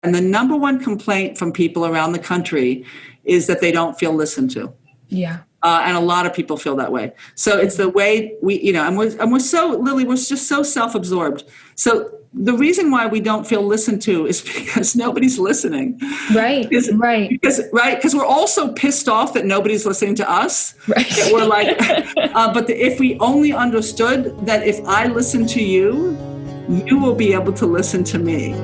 And the number one complaint from people around the country is that they don't feel listened to. Yeah. And a lot of people feel that way. So it's the way we're so, Lily, we're just so self-absorbed. So the reason why we don't feel listened to is because nobody's listening. Right. Because we're all so pissed off that nobody's listening to us. Right. That we're like, if we only understood that if I listen to you, you will be able to listen to me.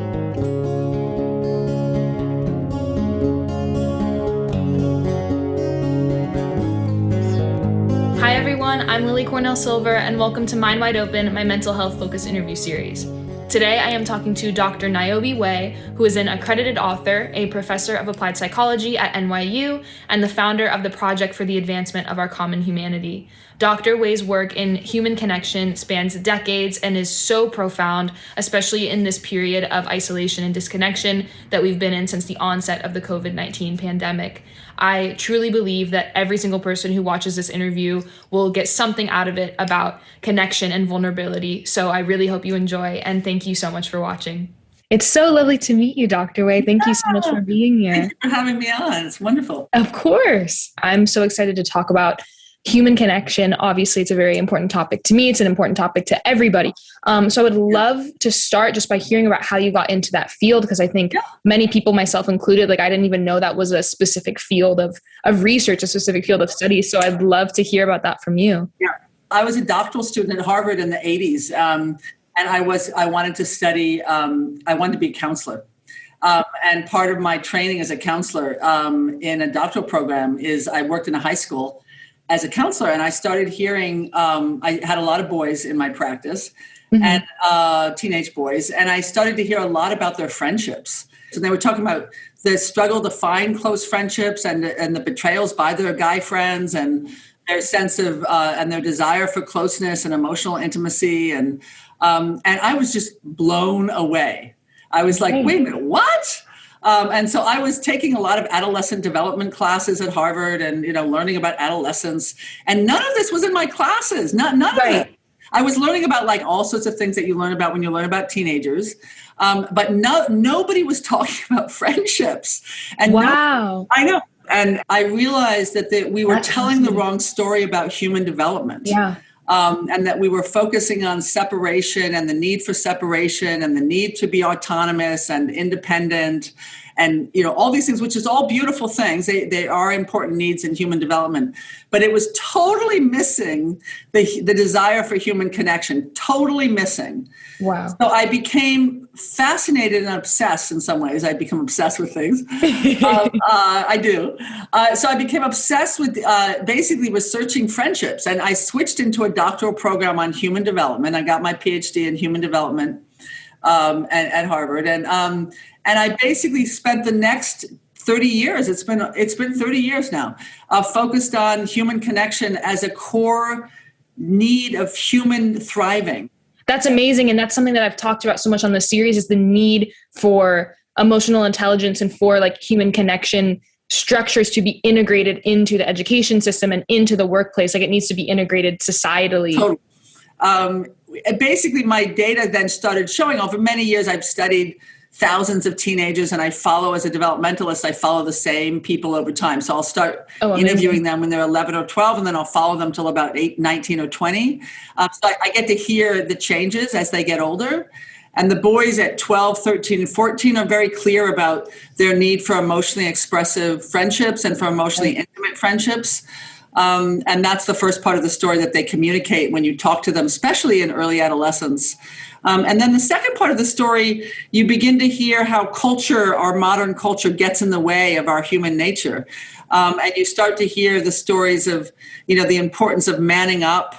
Hi everyone, I'm Lily Cornell Silver and welcome to Mind Wide Open, my mental health focused interview series. Today I am talking to Dr. Niobe Way, who is an accredited author, a professor of applied psychology at NYU, and the founder of the Project for the Advancement of Our Common Humanity. Dr. Way's work in human connection spans decades and is so profound, especially in this period of isolation and disconnection that we've been in since the onset of the COVID-19 pandemic. I truly believe that every single person who watches this interview will get something out of it about connection and vulnerability. So I really hope you enjoy, and thank you so much for watching. It's so lovely to meet you, Dr. Way. Thank you so much for being here. Thanks for having me on. It's wonderful. Of course. I'm so excited to talk about human connection. Obviously, it's a very important topic to me. It's an important topic to everybody. So I would love to start just by hearing about how you got into that field, because I think many people, myself included, I didn't even know that was a specific field of research, a specific field of study. So I'd love to hear about that from you. Yeah, I was a doctoral student at Harvard in the 80s. And I wanted to study, I wanted to be a counselor. And part of my training as a counselor in a doctoral program is I worked in a high school as a counselor, and I started hearing, I had a lot of boys in my practice, and teenage boys, and I started to hear a lot about their friendships. So they were talking about the struggle to find close friendships and the betrayals by their guy friends and their sense of, and their desire for closeness and emotional intimacy. And I was just blown away. I was like, wait a minute, what? And so I was taking a lot of adolescent development classes at Harvard and, learning about adolescence. And none of this was in my classes, none of it. I was learning about all sorts of things that you learn about when you learn about teenagers. But nobody was talking about friendships. And wow. I know. And I realized that we were telling the wrong story about human development. Yeah. And that we were focusing on separation and the need for separation and the need to be autonomous and independent and, all these things, which is all beautiful things. They are important needs in human development. But it was totally missing the desire for human connection, totally missing. Wow. So I became fascinated and obsessed in some ways. I become obsessed with things. I do. So I became obsessed with basically researching friendships. And I switched into a doctoral program on human development. I got my PhD in human development at Harvard. And I basically spent the next 30 years, it's been 30 years now, focused on human connection as a core need of human thriving. That's amazing. And that's something that I've talked about so much on this series is the need for emotional intelligence and for human connection structures to be integrated into the education system and into the workplace. It needs to be integrated societally. Totally. Basically, my data then started showing. Over many years, I've studied thousands of teenagers, and as a developmentalist, I follow the same people over time. So I'll start interviewing them when they're 11 or 12, and then I'll follow them till about 19 or 20. So I get to hear the changes as they get older. And the boys at 12, 13, and 14 are very clear about their need for emotionally expressive friendships and for emotionally intimate friendships. And that's the first part of the story that they communicate when you talk to them, especially in early adolescence. And then the second part of the story, you begin to hear how our modern culture gets in the way of our human nature. And you start to hear the stories of, the importance of manning up.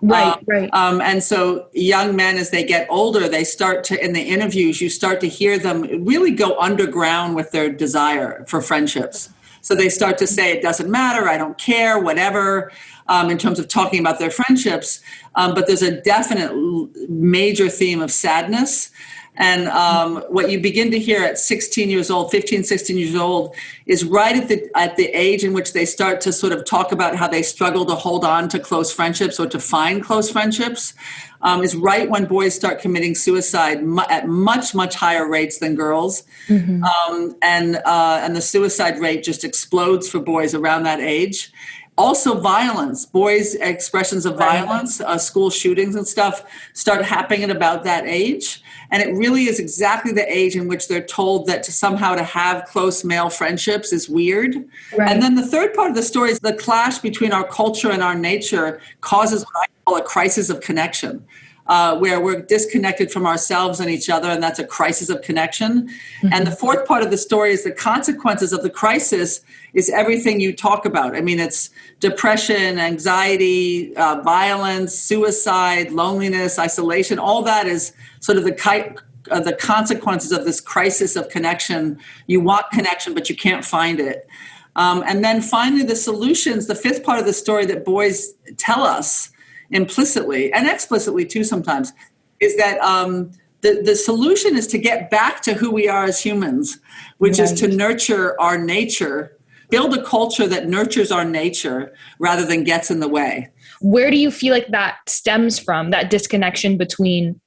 Right. And so young men, as they get older, they start to, in the interviews, you start to hear them really go underground with their desire for friendships. So they start to say, it doesn't matter, I don't care, whatever, in terms of talking about their friendships. But there's a definite major theme of sadness And what you begin to hear at 16 years old, 15, 16 years old, is right at the age in which they start to sort of talk about how they struggle to hold on to close friendships or to find close friendships, is right when boys start committing suicide at much, much higher rates than girls. And the suicide rate just explodes for boys around that age. Also violence, boys' expressions of violence, school shootings and stuff start happening at about that age. And it really is exactly the age in which they're told that somehow to have close male friendships is weird. Right. And then the third part of the story is the clash between our culture and our nature causes what I call a crisis of connection, where we're disconnected from ourselves and each other, and that's a crisis of connection. And the fourth part of the story is the consequences of the crisis is everything you talk about. I mean, it's depression, anxiety, violence, suicide, loneliness, isolation. All that is sort of the consequences of this crisis of connection. You want connection, but you can't find it. And then finally, the solutions, the fifth part of the story that boys tell us implicitly and explicitly too sometimes, is that the solution is to get back to who we are as humans, which is to nurture our nature, build a culture that nurtures our nature rather than gets in the way. Where do you feel like that stems from, that disconnection between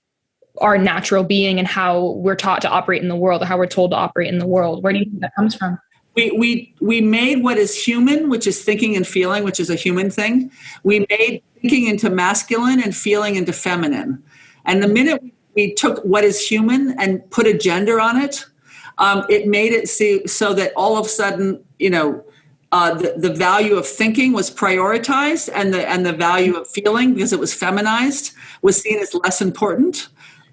our natural being and how we're taught to operate in the world, or how we're told to operate in the world? Where do you think that comes from? We made what is human, which is thinking and feeling, which is a human thing. We made thinking into masculine and feeling into feminine. And the minute we took what is human and put a gender on it, it made it so that all of a sudden, the value of thinking was prioritized, and the value of feeling, because it was feminized, was seen as less important.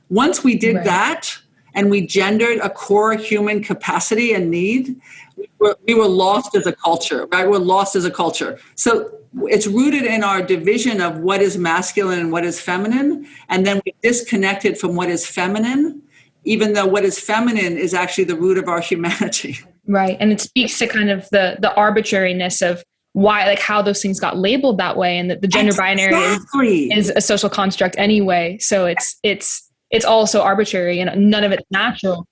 Once we did that, and we gendered a core human capacity and need, we were lost as a culture, right? We're lost as a culture. So it's rooted in our division of what is masculine and what is feminine, and then we disconnected from what is feminine, even though what is feminine is actually the root of our humanity. Right. And it speaks to kind of the arbitrariness of why, like how those things got labeled that way, and that the gender binary is a social construct anyway. So it's also arbitrary and none of it's natural.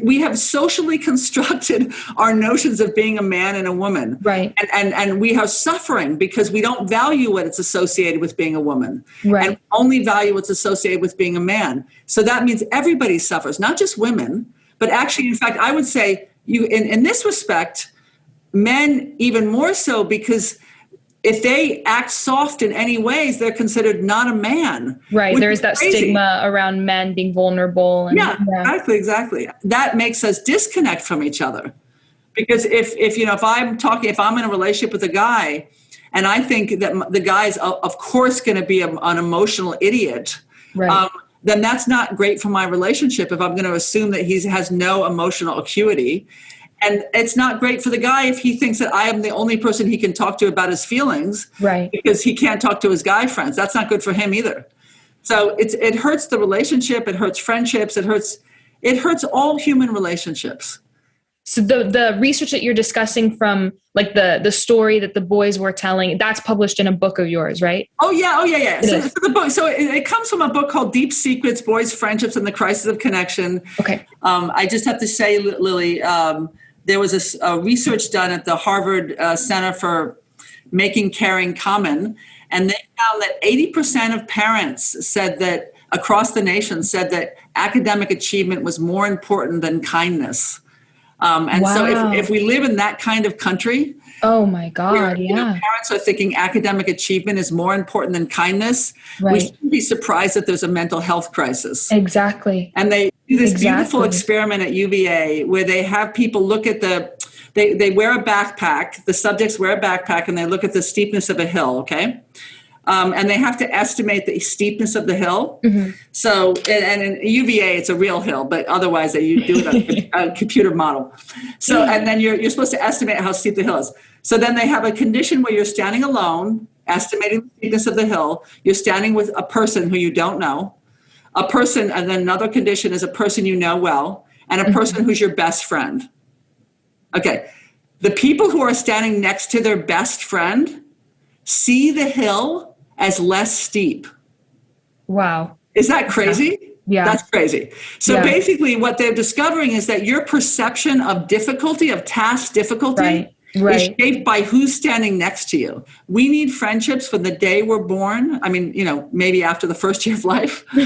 We have socially constructed our notions of being a man and a woman. Right. And we are suffering because we don't value what it's associated with being a woman. Right. And only value what's associated with being a man. So that means everybody suffers, not just women, but actually, in fact, I would say in this respect, men even more so, because if they act soft in any ways, they're considered not a man. Right. There's that stigma around men being vulnerable. And, exactly. That makes us disconnect from each other. Because if I'm in a relationship with a guy, and I think that the guy's of course going to be an emotional idiot, right. Then that's not great for my relationship if I'm going to assume that he has no emotional acuity. And it's not great for the guy if he thinks that I am the only person he can talk to about his feelings, right? Because he can't talk to his guy friends. That's not good for him either. So it hurts the relationship. It hurts friendships. It hurts all human relationships. So the research that you're discussing from like the story that the boys were telling, that's published in a book of yours, right? Oh yeah. So it comes from a book called Deep Secrets: Boys' Friendships and the Crisis of Connection. Okay. I just have to say, Lily, there was a research done at the Harvard Center for Making Caring Common, and they found that 80% of parents said that across the nation said that academic achievement was more important than kindness. So if we live in that kind of country, oh my God, parents are thinking academic achievement is more important than kindness. Right. We shouldn't be surprised that there's a mental health crisis. Exactly. And they do this beautiful experiment at UVA where they have people look at they wear a backpack, the subjects wear a backpack, and they look at the steepness of a hill, okay? And they have to estimate the steepness of the hill. Mm-hmm. So, and in UVA, it's a real hill, but otherwise you do it on a computer model. So, and then you're supposed to estimate how steep the hill is. So then they have a condition where you're standing alone, estimating the steepness of the hill. You're standing with a person who you don't know, a person, and then another condition is a person you know well, and a person who's your best friend. Okay. The people who are standing next to their best friend see the hill as less steep. Wow. Is that crazy? Yeah. That's crazy. So basically what they're discovering is that your perception of difficulty, of task difficulty, is shaped by who's standing next to you. We need friendships from the day we're born. I mean, maybe after the first year of life, but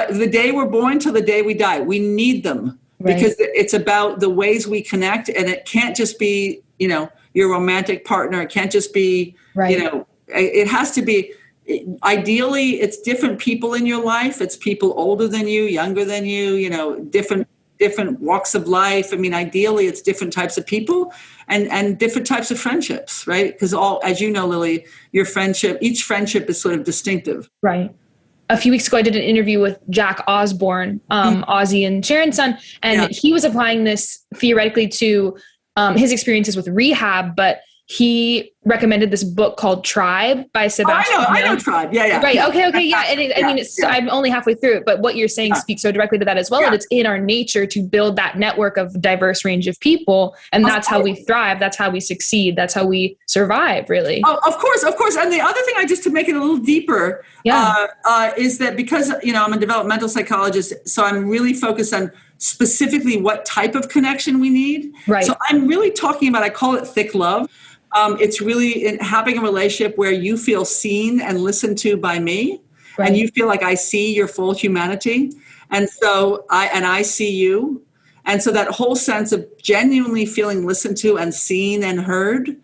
the day we're born till the day we die, we need them because it's about the ways we connect. And it can't just be, your romantic partner. It can't just be, it has to be, ideally it's different people in your life. It's people older than you, younger than you, different walks of life. I mean, ideally it's different types of people and different types of friendships, right? Because as you know, Lily, each friendship is sort of distinctive. Right. A few weeks ago, I did an interview with Jack Osborne, Ozzy and Sharon's son, and he was applying this theoretically to his experiences with rehab, but he recommended this book called Tribe by Sebastian. I know Tribe. Yeah. Right. Okay. Yeah. And I'm only halfway through it, but what you're saying speaks so directly to that as well. And it's in our nature to build that network of diverse range of people. And that's how we thrive. That's how we succeed. That's how we survive, really. Oh, of course. And the other thing, just to make it a little deeper, is that because, I'm a developmental psychologist, so I'm really focused on specifically what type of connection we need. Right. So I'm really talking about, I call it thick love. It's really in having a relationship where you feel seen and listened to by me, and you feel like I see your full humanity, and so I see you, and so that whole sense of genuinely feeling listened to and seen and heard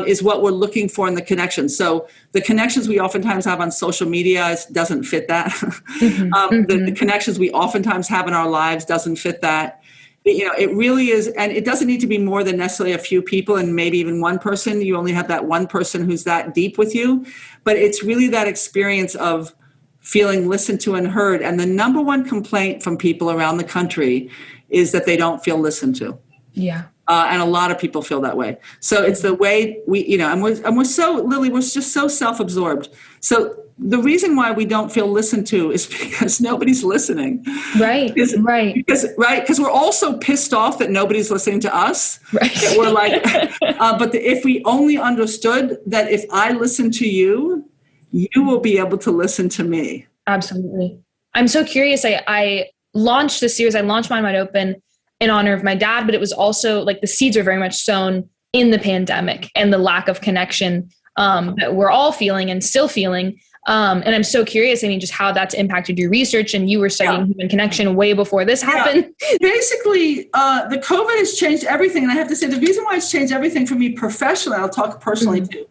is what we're looking for in the connection. So the connections we oftentimes have on social media doesn't fit that. The connections we oftentimes have in our lives doesn't fit that. It really is, and it doesn't need to be more than necessarily a few people and maybe even one person. You only have that one person who's that deep with you, but it's really that experience of feeling listened to and heard. And the number one complaint from people around the country is that they don't feel listened to. Yeah. And a lot of people feel that way. So it's the way and we're so, Lily, we're just so self-absorbed. So the reason why we don't feel listened to is because nobody's listening. Right. Because we're all so pissed off that nobody's listening to us. Right. That we're like, if we only understood that if I listen to you, you will be able to listen to me. Absolutely. I'm so curious. I launched this series. I launched Mind Wide Open in honor of my dad, but it was also like the seeds are very much sown in the pandemic and the lack of connection that we're all feeling and still feeling. And I'm so curious, just how that's impacted your research, and you were studying human connection way before this happened. Basically, the COVID has changed everything. And I have to say the reason why it's changed everything for me professionally, I'll talk personally too,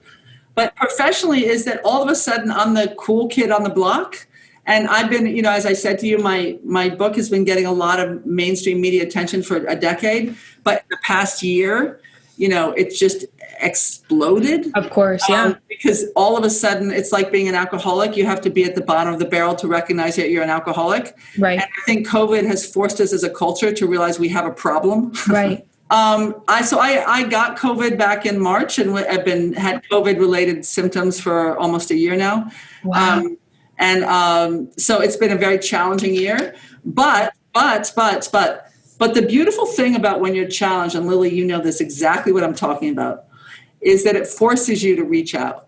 but professionally is that all of a sudden I'm the cool kid on the block. And I've been, as I said to you, my book has been getting a lot of mainstream media attention for a decade. But the past year, it's just exploded. Of course, yeah. Because all of a sudden, it's like being an alcoholic. You have to be at the bottom of the barrel to recognize that you're an alcoholic. Right. And I think COVID has forced us as a culture to realize we have a problem. Right. I got COVID back in March, and I've had COVID-related symptoms for almost a year now. Wow. So it's been a very challenging year, but the beautiful thing about when you're challenged, and Lily, you know this exactly what I'm talking about, is that it forces you to reach out.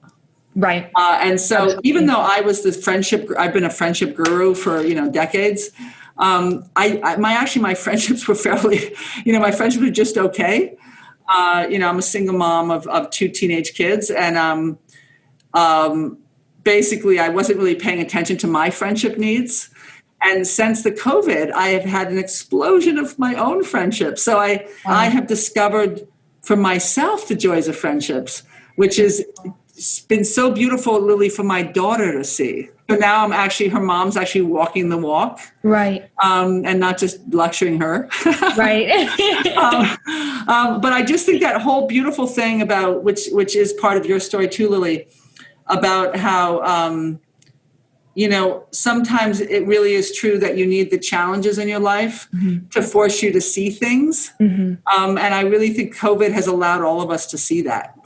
Right. And so Absolutely. Even though I've been a friendship guru for, decades. My friendships were fairly, my friendships were just okay. I'm a single mom of two teenage kids, and basically I wasn't really paying attention to my friendship needs. And since the COVID, I have had an explosion of my own friendships. So I have discovered for myself the joys of friendships, which has been so beautiful, Lily, for my daughter to see. So now her mom's actually walking the walk. Right. And not just lecturing her. Right. But I just think that whole beautiful thing about, which is part of your story too, Lily, about how, sometimes it really is true that you need the challenges in your life to force you to see things. And I really think COVID has allowed all of us to see that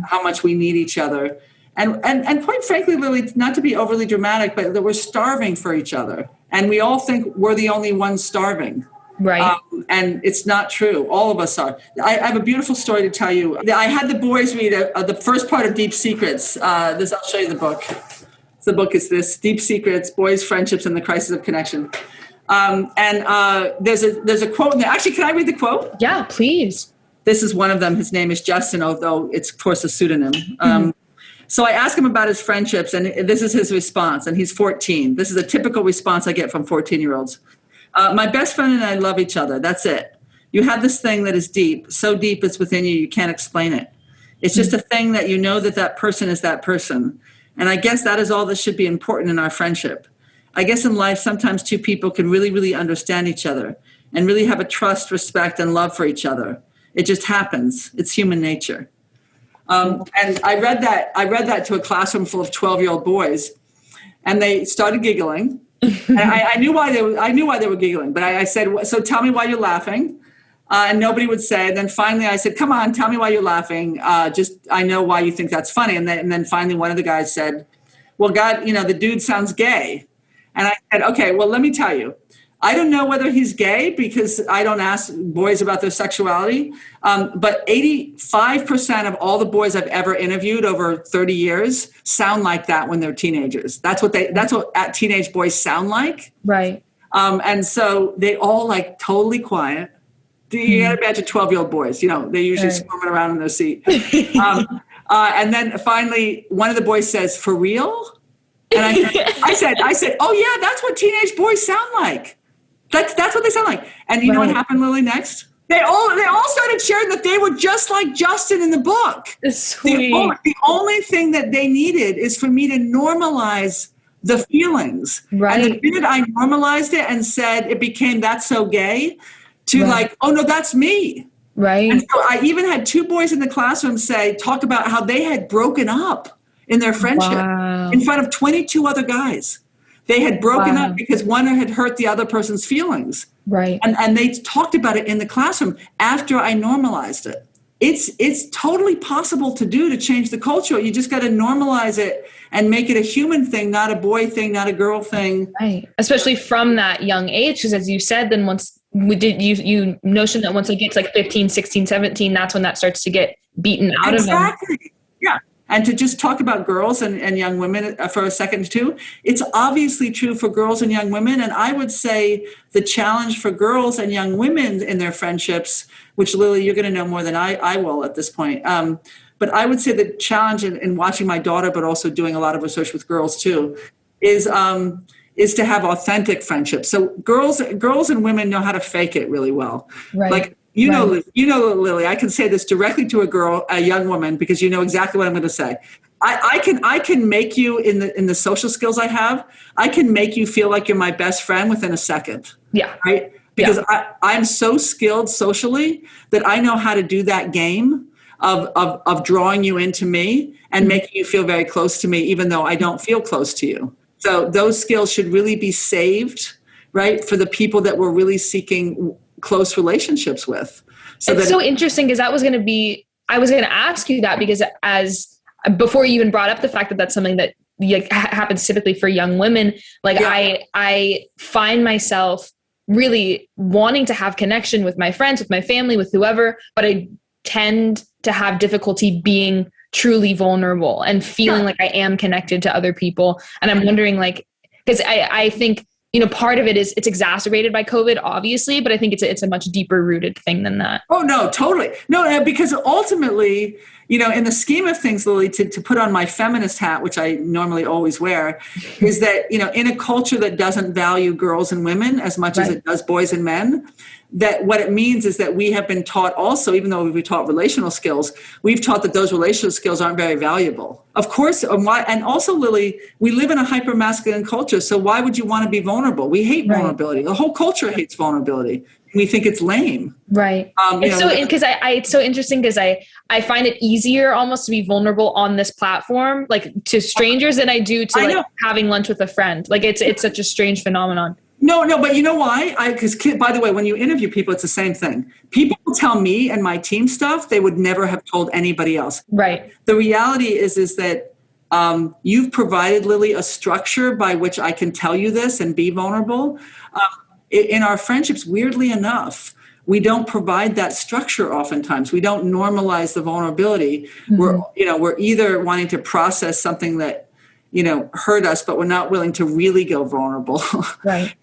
how much we need each other. And quite frankly, Lily, not to be overly dramatic, but that we're starving for each other. And we all think we're the only ones starving. Right. And it's not true. All of us are. I have a beautiful story to tell you. I had the boys read the first part of Deep Secrets. I'll show you the book. The book is this: Deep Secrets, Boys, Friendships, and the Crisis of Connection. There's a quote in there. Actually, can I read the quote? Yeah, please. This is one of them. His name is Justin, although it's, of course, a pseudonym. So I asked him about his friendships, and this is his response, and he's 14. This is a typical response I get from 14-year-olds. My best friend and I love each other. That's it. You have this thing that is deep, so deep it's within you, you can't explain it. It's just a thing that you know that person is that person. And I guess that is all that should be important in our friendship. I guess in life, sometimes two people can really, really understand each other and really have a trust, respect, and love for each other. It just happens. It's human nature. And I read that to a classroom full of 12-year-old boys, and they started giggling. And I knew why they were giggling, but I said, "So tell me why you're laughing." And nobody would say. And then finally, I said, "Come on, tell me why you're laughing. I know why you think that's funny." And then finally, one of the guys said, "Well, God, the dude sounds gay." And I said, "Okay, well, let me tell you. I don't know whether he's gay because I don't ask boys about their sexuality. But 85% of all the boys I've ever interviewed over 30 years sound like that when they're teenagers. That's what teenage boys sound like." Right. And so they all like totally quiet. You gotta imagine 12-year-old boys, they usually squirming around in their seat. And then finally, one of the boys says, "For real?" And I said, "Oh yeah, that's what teenage boys sound like. That's what they sound like." And you know what happened, Lily, next? They all started sharing that they were just like Justin in the book. Sweet. The only thing that they needed is for me to normalize the feelings. Right. And the minute I normalized it and said it became "that's so gay," to like, "Oh no, that's me." Right. And so I even had two boys in the classroom talk about how they had broken up in their friendship in front of 22 other guys. They had broken up because one had hurt the other person's feelings. Right. And they talked about it in the classroom after I normalized it. It's totally possible to change the culture. You just got to normalize it and make it a human thing, not a boy thing, not a girl thing. Right. Especially from that young age, because as you said, then once we did you notion that once it gets like 15, 16, 17, that's when that starts to get beaten out of them. Exactly. Yeah. And to just talk about girls and young women for a second too, it's obviously true for girls and young women. And I would say the challenge for girls and young women in their friendships, which Lily, you're going to know more than I will at this point. But I would say the challenge in watching my daughter, but also doing a lot of research with girls too, is to have authentic friendships. So girls and women know how to fake it really well. Right. Like, Lily, I can say this directly to a young woman, because you know exactly what I'm going to say. I can make you in the social skills I have, I can make you feel like you're my best friend within a second. Yeah. Right. Because I'm so skilled socially that I know how to do that game of drawing you into me and making you feel very close to me, even though I don't feel close to you. So those skills should really be saved, right, for the people that we're really seeking close relationships with. It's so interesting, because I was going to ask you that, because before you even brought up the fact that that's something that happens typically for young women, I find myself really wanting to have connection with my friends, with my family, with whoever, but I tend to have difficulty being truly vulnerable and feeling like I am connected to other people. And I'm wondering, because I think, part of it is it's exacerbated by COVID, obviously, but I think it's a much deeper rooted thing than that. Oh, no, totally. No, because ultimately, in the scheme of things, Lily, to put on my feminist hat, which I normally always wear, is that, in a culture that doesn't value girls and women as much as it does boys and men, that what it means is that we have been taught also, even though we taught relational skills, we've taught that those relational skills aren't very valuable. Of course, and also, Lily, we live in a hyper-masculine culture, so why would you want to be vulnerable? We hate vulnerability. The whole culture hates vulnerability. We think it's lame. Right. It's so interesting, because I find it easier almost to be vulnerable on this platform, like to strangers, than I do to having lunch with a friend. Like it's such a strange phenomenon. No, but you know why? Because by the way, when you interview people, it's the same thing. People tell me and my team stuff they would never have told anybody else. Right. The reality is that you've provided, Lily, a structure by which I can tell you this and be vulnerable. In our friendships, weirdly enough, we don't provide that structure oftentimes. We don't normalize the vulnerability. Mm-hmm. We're either wanting to process something that hurt us, but we're not willing to really go vulnerable. Right.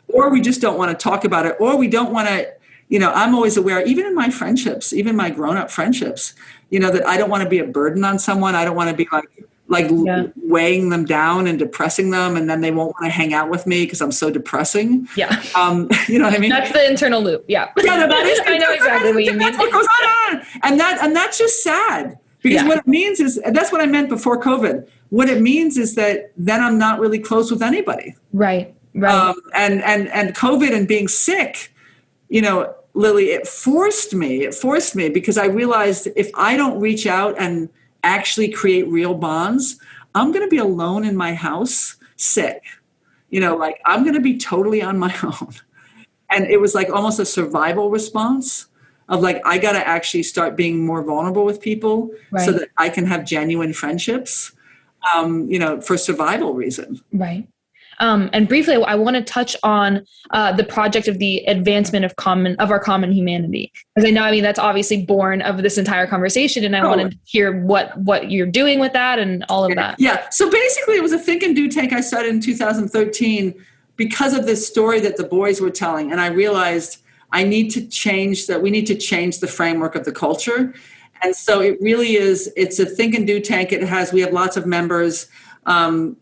Or we just don't want to talk about it, or we don't want to, I'm always aware, even in my friendships, even my grown-up friendships, that I don't want to be a burden on someone. I don't want to be weighing them down and depressing them, and then they won't want to hang out with me because I'm so depressing. Yeah. You know what I mean? That's the internal loop. Yeah. Yeah, no, that is. I know exactly what you mean. That's what goes on. And that's just sad, because what it means is, and that's what I meant before COVID. What it means is that then I'm not really close with anybody. Right. And COVID and being sick, Lily, it forced me because I realized if I don't reach out and actually create real bonds, I'm going to be alone in my house, sick. I'm going to be totally on my own. And it was like almost a survival response of I got to actually start being more vulnerable with people so that I can have genuine friendships, for survival reason. Right. And briefly, I want to touch on the project of the advancement of our common humanity, because I know, that's obviously born of this entire conversation, and I wanted to hear what you're doing with that and all of that. Yeah. So basically, it was a think and do tank I started in 2013 because of this story that the boys were telling, and I realized we need to change the framework of the culture. And so it's a think and do tank. We have lots of members, and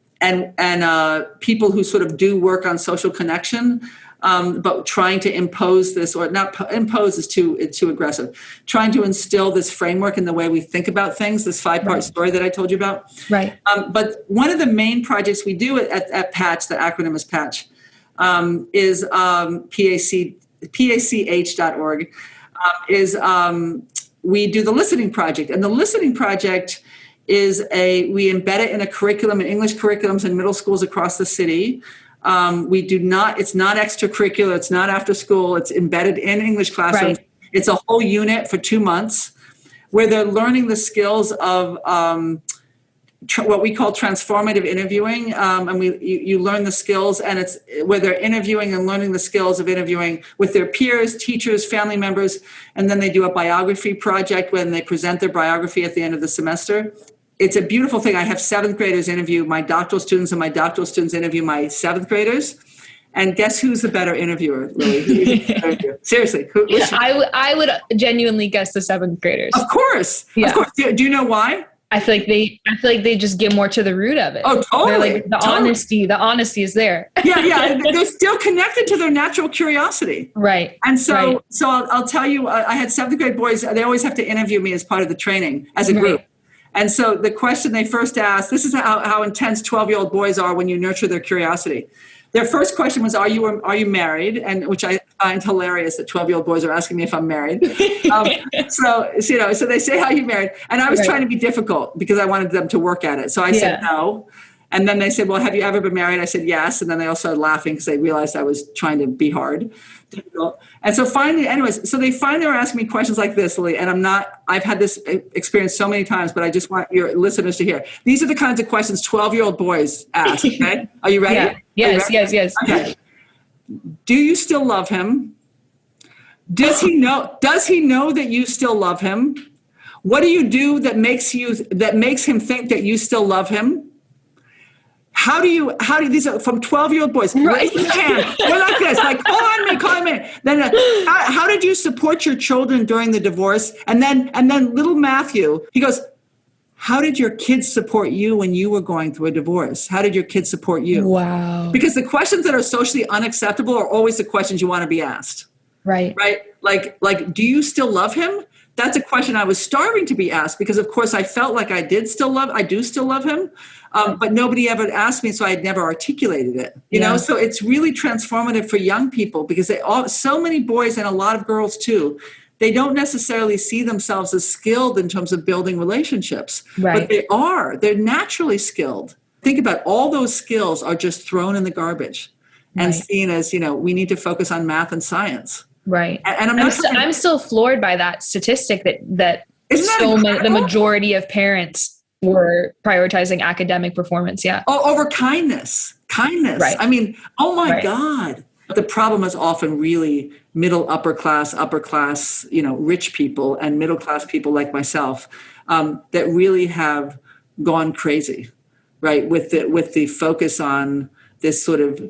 people who sort of do work on social connection, but trying to impose this, or not impose is too aggressive, trying to instill this framework in the way we think about things, this 5-part story that I told you about. Right. But one of the main projects we do at Patch, the acronym is Patch, is PACH.org, we do the Listening Project. And the Listening Project is we embed it in a curriculum, in English curriculums in middle schools across the city. It's not extracurricular, it's not after school, it's embedded in English classrooms. Right. It's a whole unit for 2 months where they're learning the skills of what we call transformative interviewing. And you learn the skills, and it's where they're interviewing and learning the skills of interviewing with their peers, teachers, family members. And then they do a biography project when they present their biography at the end of the semester. It's a beautiful thing. I have 7th graders interview my doctoral students, and my doctoral students interview my 7th graders. And guess who's the better interviewer, Lily? Seriously. I would genuinely guess the 7th graders. Of course. Yeah. Of course. Do you know why? I feel like they just get more to the root of it. Oh, totally. They're the honesty is there. Yeah. They're still connected to their natural curiosity. Right. And so I'll tell you, I had 7th grade boys. They always have to interview me as part of the training as a group. Right. And so the question they first asked, this is how intense 12-year-old boys are when you nurture their curiosity. Their first question was, are you married? And which I find hilarious that 12-year-old boys are asking me if I'm married. So they say, how are you married? And I was trying to be difficult because I wanted them to work at it. So I said no. And then they said, well, have you ever been married? I said, yes. And then they all started laughing because they realized I was trying to be hard. And so finally, so they finally were asking me questions like this, Lily, and I've had this experience so many times, but I just want your listeners to hear. These are the kinds of questions 12-year-old boys ask, okay? Are you ready? Yeah. Yes. Okay. Do you still love him? Does he know that you still love him? What do you do that makes him think that you still love him? How do you, these are from 12-year-old boys. Right. We're like this, like, call on me. Then how did you support your children during the divorce? And then little Matthew, he goes, how did your kids support you when you were going through a divorce? How did your kids support you? Wow. Because the questions that are socially unacceptable are always the questions you want to be asked. Right. Right. Like, do you still love him? That's a question I was starving to be asked because, of course, I felt like I do still love him. But nobody ever asked me, so I had never articulated it. You know, so it's really transformative for young people because so many boys and a lot of girls too, they don't necessarily see themselves as skilled in terms of building relationships, but they're naturally skilled. Think about all those skills are just thrown in the garbage and seen as, we need to focus on math and science. Right. And I'm still floored by that statistic that the majority of parents were prioritizing academic performance. Yeah. Oh, over kindness. Right. I mean, oh my God. The problem is often really upper class, rich people and middle class people like myself that really have gone crazy. right? With the focus on this sort of,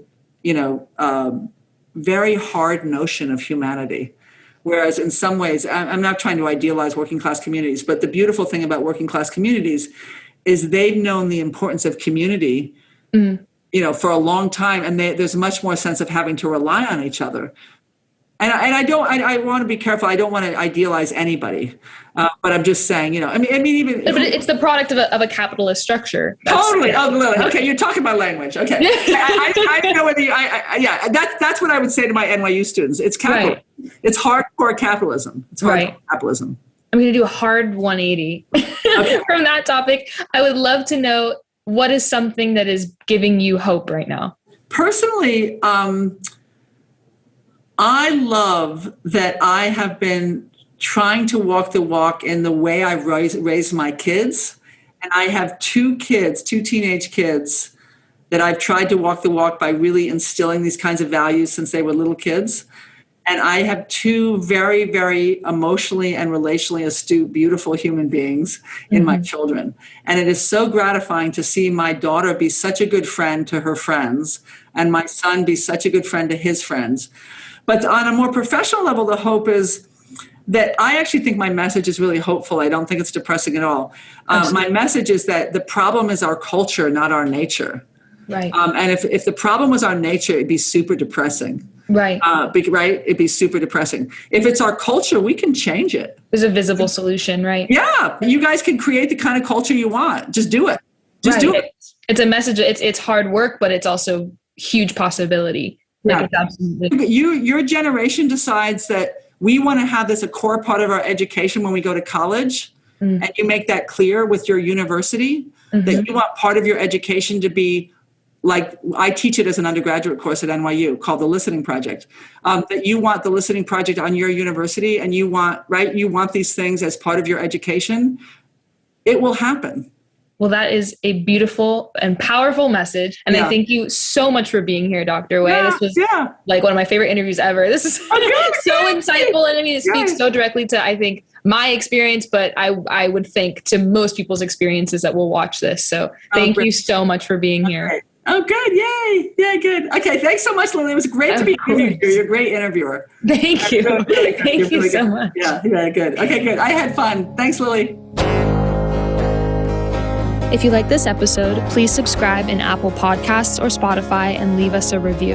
very hard notion of humanity. Whereas in some ways, I'm not trying to idealize working class communities, but the beautiful thing about working class communities is they've known the importance of community, for a long time, and there's much more sense of having to rely on each other. And I want to be careful. I don't want to idealize anybody, but I'm just saying, but it's the product of a capitalist structure. Totally. Oh, Lily. Okay, you're talking my language. Okay, I don't know whether that's what I would say to my NYU students. It's capitalism. Right. It's hardcore capitalism. It's hardcore capitalism. I'm going to do a hard 180 from that topic. I would love to know, what is something that is giving you hope right now? Personally, I love that I have been trying to walk the walk in the way I've raised my kids. And I have two teenage kids that I've tried to walk the walk by really instilling these kinds of values since they were little kids. And I have two very, very emotionally and relationally astute, beautiful human beings in my children. And it is so gratifying to see my daughter be such a good friend to her friends and my son be such a good friend to his friends. But on a more professional level, the hope is that I actually think my message is really hopeful. I don't think it's depressing at all. My message is that the problem is our culture, not our nature. Right. And if the problem was our nature, it'd be super depressing. Right. Right. It'd be super depressing. If it's our culture, we can change it. There's a visible solution, right? Yeah. You guys can create the kind of culture you want. Just do it. Just do it. It's a message. It's hard work, but it's also huge possibility. Yeah. Your generation decides that we want to have this a core part of our education when we go to college. And you make that clear with your university that you want part of your education to be like, I teach it as an undergraduate course at NYU called the Listening Project, that you want the Listening Project on your university and you want these things as part of your education. It will happen. Well, that is a beautiful and powerful message. And I thank you so much for being here, Dr. Wei. This was like one of my favorite interviews ever. This is so insightful. And it speaks so directly to, I think, my experience, but I would think to most people's experiences that will watch this. So thank you so much for being here. Oh, good. Yay. Yeah, good. Okay. Thanks so much, Lily. It was great to be interviewed. You're a great interviewer. Thank you. Thank you so much. Yeah, good. Okay, good. I had fun. Thanks, Lily. If you like this episode, please subscribe in Apple Podcasts or Spotify and leave us a review.